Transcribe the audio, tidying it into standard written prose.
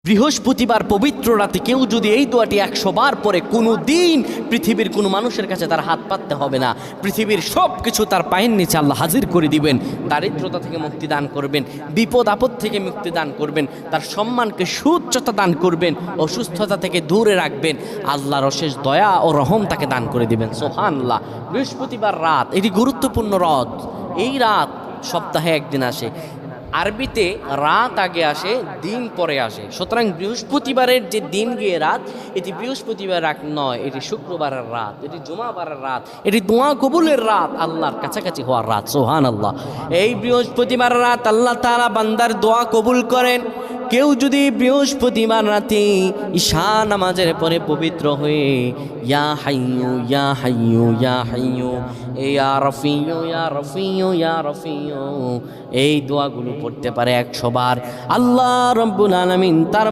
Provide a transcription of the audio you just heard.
বৃহস্পতিবার পবিত্র রাতে কেউ যদি এই দোয়াটি 100 বার পরে কোনো দিন পৃথিবীর কোনো মানুষের কাছে তার হাত পাততে হবে না, পৃথিবীর সব কিছু তার পায়ের নিচে আল্লাহ হাজির করে দিবেন। দারিদ্রতা থেকে মুক্তি দান করবেন, বিপদ আপদ থেকে মুক্তি দান করবেন, তার সম্মানকে সুউচ্চতা দান করবেন, অসুস্থতা থেকে দূরে রাখবেন, আল্লাহর অশেষ দয়া ও রহম তাকে দান করে দিবেন। সুবহানাল্লাহ। বৃহস্পতিবার রাত এটি গুরুত্বপূর্ণ রাত। এই রাত সপ্তাহে একদিন আসে। আরবিতে রাত আগে আসে, দিন পরে আসে। সুতরাং বৃহস্পতিবারের যে দিন গিয়ে রাত, এটি বৃহস্পতিবার রাত নয়, এটি শুক্রবারের রাত, এটি জুমাবারের রাত, এটি দোয়া কবুলের রাত, আল্লাহর কাছাকাছি হওয়ার রাত। সুবহানাল্লাহ। এই বৃহস্পতিবার রাত আল্লাহ তাআলা বান্দার দোয়া কবুল করেন। কেউ যদি বৃহস্পতিবার রাতে ঈশা নামাজের পরে পবিত্র হয়ে ইয়া হাইয়ু ইয়া হাইয়ু ইয়া হাইয়ু ইয়া রফিয়ু ইয়া রফিয়ু ইয়া রফিয়ু এই দোয়াগুলো পড়তে পারে 100 বার, আল্লাহ রাব্বুল আলামিন তার